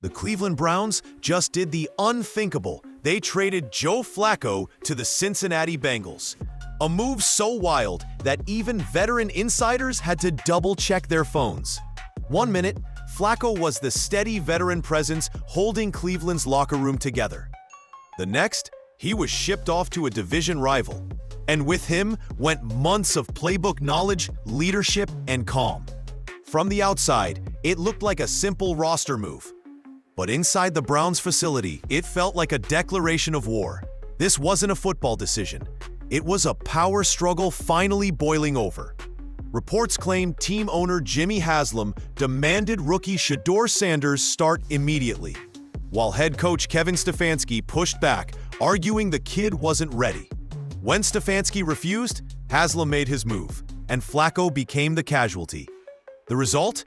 The Cleveland Browns just did the unthinkable. They traded Joe Flacco to the Cincinnati Bengals. A move so wild that even veteran insiders had to double-check their phones. 1 minute, Flacco was the steady veteran presence holding Cleveland's locker room together. The next, he was shipped off to a division rival. And with him went months of playbook knowledge, leadership, and calm. From the outside, it looked like a simple roster move. But inside the Browns facility, it felt like a declaration of war. This wasn't a football decision. It was a power struggle finally boiling over. Reports claim team owner Jimmy Haslam demanded rookie Shedeur Sanders start immediately, while head coach Kevin Stefanski pushed back, arguing the kid wasn't ready. When Stefanski refused, Haslam made his move, and Flacco became the casualty. The result?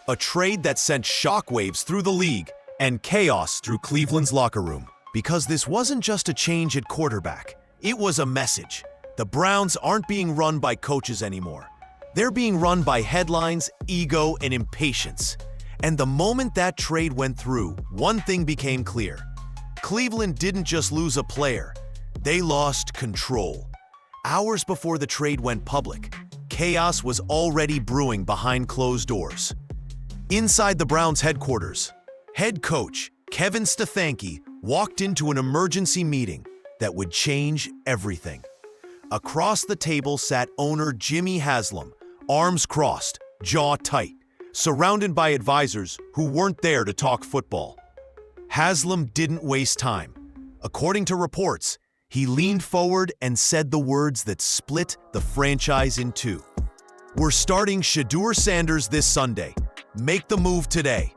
A trade that sent shockwaves through the league and chaos through Cleveland's locker room. Because this wasn't just a change at quarterback, it was a message. The Browns aren't being run by coaches anymore. They're being run by headlines, ego, and impatience. And the moment that trade went through, one thing became clear. Cleveland didn't just lose a player, they lost control. Hours before the trade went public, chaos was already brewing behind closed doors. Inside the Browns headquarters, head coach Kevin Stefanski walked into an emergency meeting that would change everything. Across the table sat owner Jimmy Haslam, arms crossed, jaw tight, surrounded by advisors who weren't there to talk football. Haslam didn't waste time. According to reports, he leaned forward and said the words that split the franchise in two. "We're starting Shedeur Sanders this Sunday. Make the move today."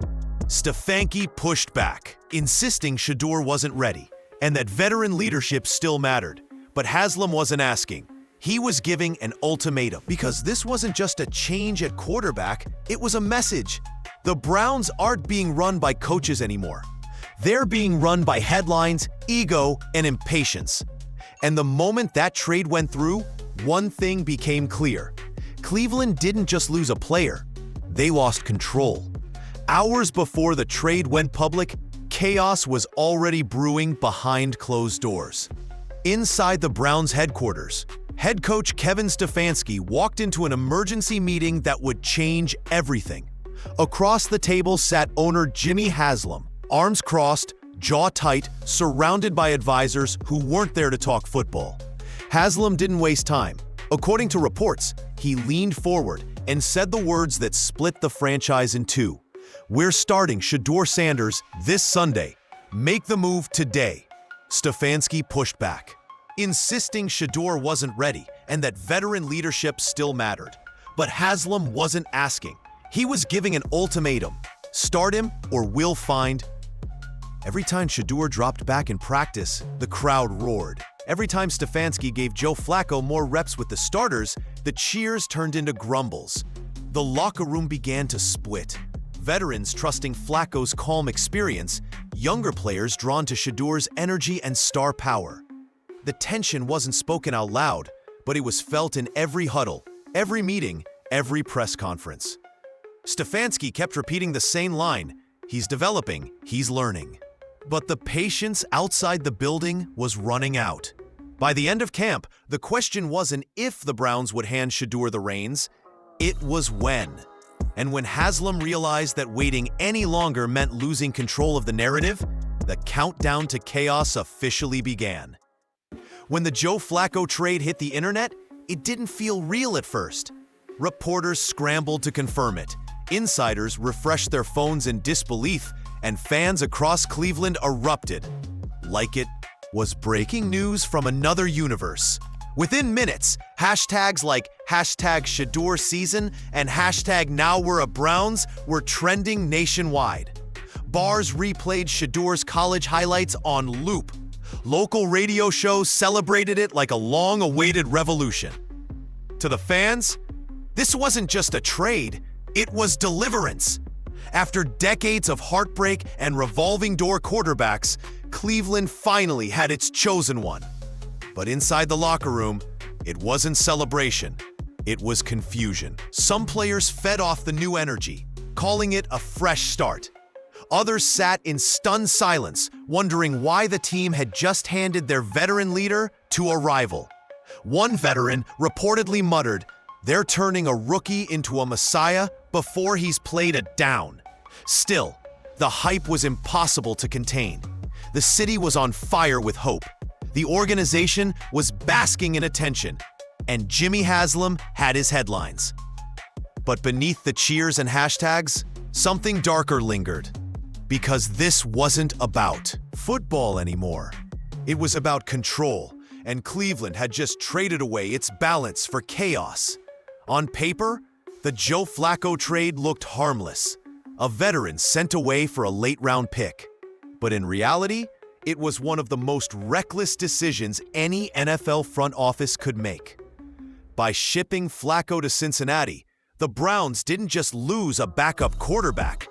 Stefanski pushed back, insisting Shedeur wasn't ready, and that veteran leadership still mattered. But Haslam wasn't asking. He was giving an ultimatum, because this wasn't just a change at quarterback, it was a message. The Browns aren't being run by coaches anymore. They're being run by headlines, ego, and impatience. And the moment that trade went through, one thing became clear. Cleveland didn't just lose a player, they lost control. Hours before the trade went public, chaos was already brewing behind closed doors. Inside the Browns headquarters, head coach Kevin Stefanski walked into an emergency meeting that would change everything. Across the table sat owner Jimmy Haslam, arms crossed, jaw tight, surrounded by advisors who weren't there to talk football. Haslam didn't waste time. According to reports, he leaned forward and said the words that split the franchise in two. "We're starting Shedeur Sanders this Sunday. Make the move today." Stefanski pushed back, insisting Shedeur wasn't ready and that veteran leadership still mattered. But Haslam wasn't asking. He was giving an ultimatum. Start him or we'll find. Every time Shedeur dropped back in practice, the crowd roared. Every time Stefanski gave Joe Flacco more reps with the starters, the cheers turned into grumbles. The locker room began to split. Veterans trusting Flacco's calm experience, younger players drawn to Shedeur's energy and star power. The tension wasn't spoken out loud, but it was felt in every huddle, every meeting, every press conference. Stefanski kept repeating the same line, "He's developing, he's learning." But the patience outside the building was running out. By the end of camp, the question wasn't if the Browns would hand Shedeur the reins, it was when. And when Haslam realized that waiting any longer meant losing control of the narrative, the countdown to chaos officially began. When the Joe Flacco trade hit the internet, it didn't feel real at first. Reporters scrambled to confirm it. Insiders refreshed their phones in disbelief, and fans across Cleveland erupted. Like it was breaking news from another universe. Within minutes, hashtags like #Shedeur season and #NowWe'reABrowns were trending nationwide. Bars replayed Shedeur's college highlights on loop. Local radio shows celebrated it like a long-awaited revolution. To the fans, this wasn't just a trade, it was deliverance. After decades of heartbreak and revolving door quarterbacks, Cleveland finally had its chosen one. But inside the locker room, it wasn't celebration, it was confusion. Some players fed off the new energy, calling it a fresh start. Others sat in stunned silence, wondering why the team had just handed their veteran leader to a rival. One veteran reportedly muttered, "They're turning a rookie into a messiah before he's played a down." Still, the hype was impossible to contain. The city was on fire with hope. The organization was basking in attention, and Jimmy Haslam had his headlines. But beneath the cheers and hashtags, something darker lingered. Because this wasn't about football anymore. It was about control, and Cleveland had just traded away its balance for chaos. On paper, the Joe Flacco trade looked harmless, a veteran sent away for a late-round pick. But in reality, it was one of the most reckless decisions any NFL front office could make. By shipping Flacco to Cincinnati, the Browns didn't just lose a backup quarterback.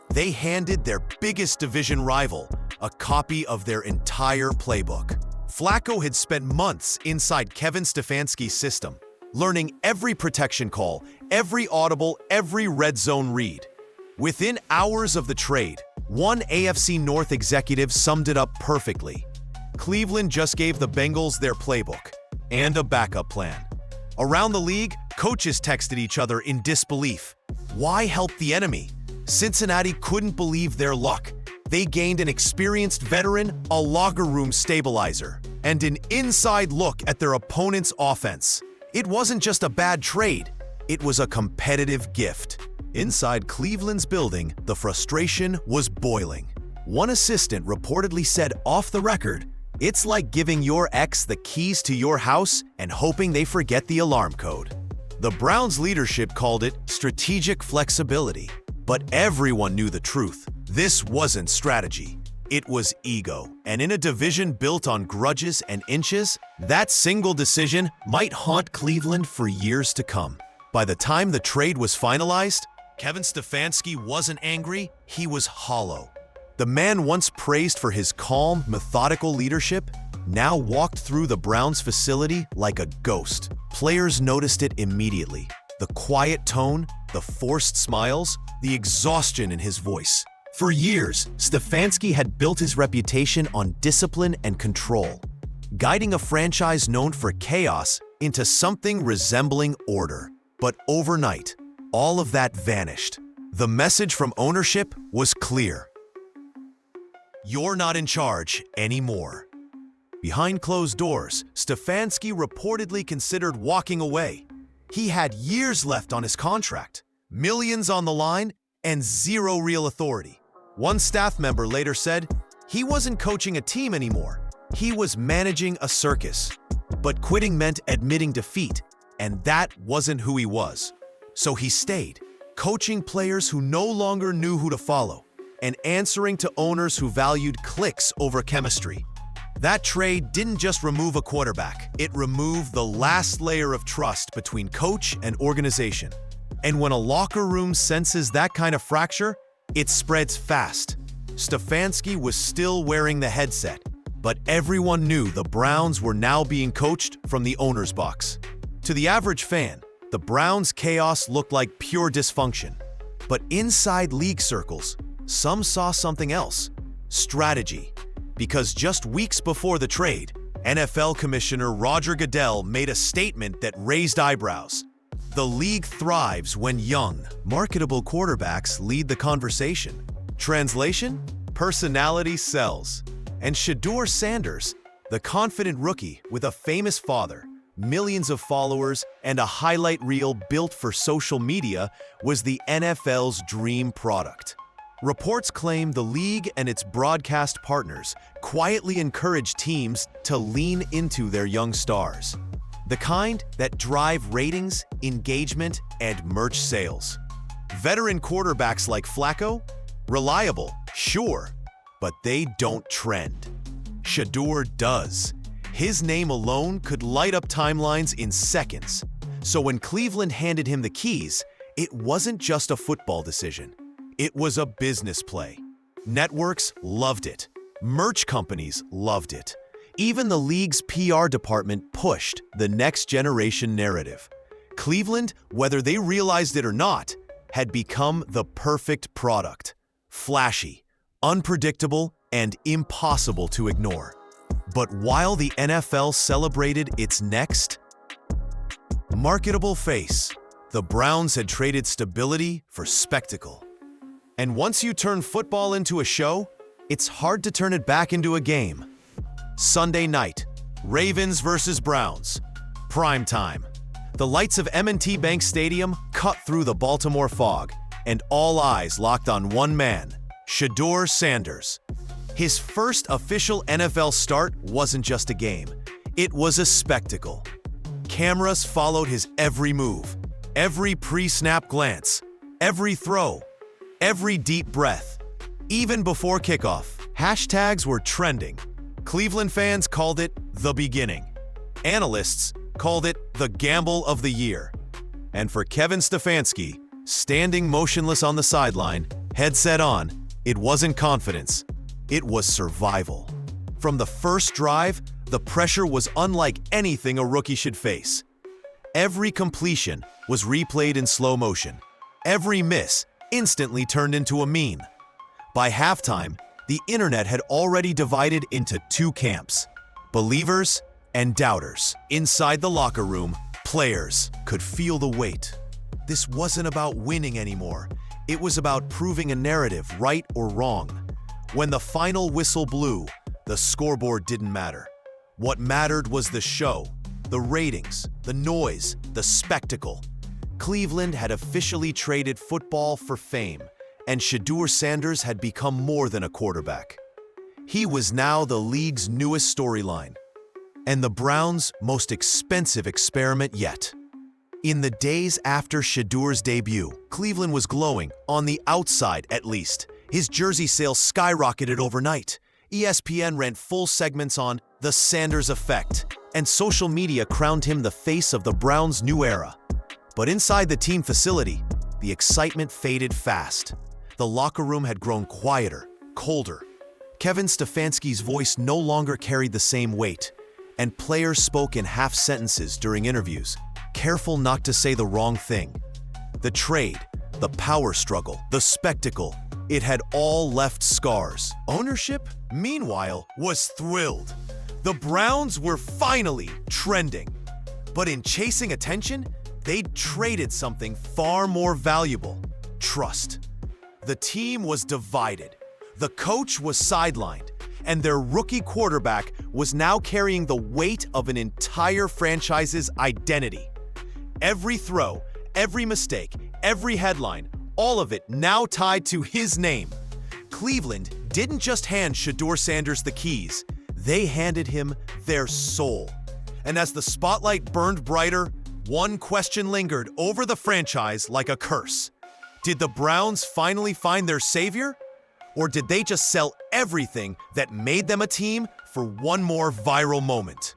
They handed their biggest division rival a copy of their entire playbook. Flacco had spent months inside Kevin Stefanski's system, learning every protection call, every audible, every red zone read. Within hours of the trade, one AFC North executive summed it up perfectly. Cleveland just gave the Bengals their playbook and a backup plan. Around the league, coaches texted each other in disbelief. Why help the enemy? Cincinnati couldn't believe their luck. They gained an experienced veteran, a locker room stabilizer, and an inside look at their opponent's offense. It wasn't just a bad trade, it was a competitive gift. Inside Cleveland's building, the frustration was boiling. One assistant reportedly said off the record, "It's like giving your ex the keys to your house and hoping they forget the alarm code." The Browns' leadership called it strategic flexibility. But everyone knew the truth. This wasn't strategy. It was ego. And in a division built on grudges and inches, that single decision might haunt Cleveland for years to come. By the time the trade was finalized, Kevin Stefanski wasn't angry, he was hollow. The man once praised for his calm, methodical leadership now walked through the Browns facility like a ghost. Players noticed it immediately. The quiet tone, the forced smiles, the exhaustion in his voice. For years, Stefanski had built his reputation on discipline and control, guiding a franchise known for chaos into something resembling order. But overnight, all of that vanished. The message from ownership was clear. You're not in charge anymore. Behind closed doors, Stefanski reportedly considered walking away. He had years left on his contract, millions on the line, and zero real authority. One staff member later said he wasn't coaching a team anymore. He was managing a circus. But quitting meant admitting defeat, and that wasn't who he was. So he stayed, coaching players who no longer knew who to follow, and answering to owners who valued clicks over chemistry. That trade didn't just remove a quarterback, it removed the last layer of trust between coach and organization. And when a locker room senses that kind of fracture, it spreads fast. Stefanski was still wearing the headset, but everyone knew the Browns were now being coached from the owner's box. To the average fan, the Browns' chaos looked like pure dysfunction. But inside league circles, some saw something else: strategy. Because just weeks before the trade, NFL Commissioner Roger Goodell made a statement that raised eyebrows. The league thrives when young, marketable quarterbacks lead the conversation. Translation? Personality sells. And Shedeur Sanders, the confident rookie with a famous father, millions of followers, and a highlight reel built for social media, was the NFL's dream product. Reports claim the league and its broadcast partners quietly encourage teams to lean into their young stars. The kind that drive ratings, engagement, and merch sales. Veteran quarterbacks like Flacco? Reliable, sure, but they don't trend. Shedeur does. His name alone could light up timelines in seconds. So when Cleveland handed him the keys, it wasn't just a football decision. It was a business play. Networks loved it. Merch companies loved it. Even the league's PR department pushed the next generation narrative. Cleveland, whether they realized it or not, had become the perfect product. Flashy, unpredictable, and impossible to ignore. But while the NFL celebrated its next marketable face, the Browns had traded stability for spectacle. And once you turn football into a show, it's hard to turn it back into a game. Sunday night, Ravens versus Browns. Prime time. The lights of M&T Bank Stadium cut through the Baltimore fog, and all eyes locked on one man, Shedeur Sanders. His first official NFL start wasn't just a game. It was a spectacle. Cameras followed his every move, every pre-snap glance, every throw, every deep breath. Even before kickoff, hashtags were trending. Cleveland fans called it the beginning. Analysts called it the gamble of the year. And for Kevin Stefanski, standing motionless on the sideline, headset on, it wasn't confidence. It was survival. From the first drive, the pressure was unlike anything a rookie should face. Every completion was replayed in slow motion. Every miss instantly turned into a meme. By halftime, the internet had already divided into two camps: believers and doubters. Inside the locker room, players could feel the weight. This wasn't about winning anymore. It was about proving a narrative, right or wrong. When the final whistle blew, the scoreboard didn't matter. What mattered was the show, the ratings, the noise, the spectacle. Cleveland had officially traded football for fame, and Shedeur Sanders had become more than a quarterback. He was now the league's newest storyline, and the Browns' most expensive experiment yet. In the days after Shedeur's debut, Cleveland was glowing, on the outside at least. His jersey sales skyrocketed overnight. ESPN ran full segments on the Sanders effect, and social media crowned him the face of the Browns' new era. But inside the team facility, the excitement faded fast. The locker room had grown quieter, colder. Kevin Stefanski's voice no longer carried the same weight, and players spoke in half sentences during interviews, careful not to say the wrong thing. The trade, the power struggle, the spectacle, it had all left scars. Ownership, meanwhile, was thrilled. The Browns were finally trending. But in chasing attention, they'd traded something far more valuable: trust. The team was divided. The coach was sidelined, and their rookie quarterback was now carrying the weight of an entire franchise's identity. Every throw, every mistake, every headline, all of it now tied to his name. Cleveland didn't just hand Shedeur Sanders the keys, they handed him their soul. And as the spotlight burned brighter, one question lingered over the franchise like a curse. Did the Browns finally find their savior? Or did they just sell everything that made them a team for one more viral moment?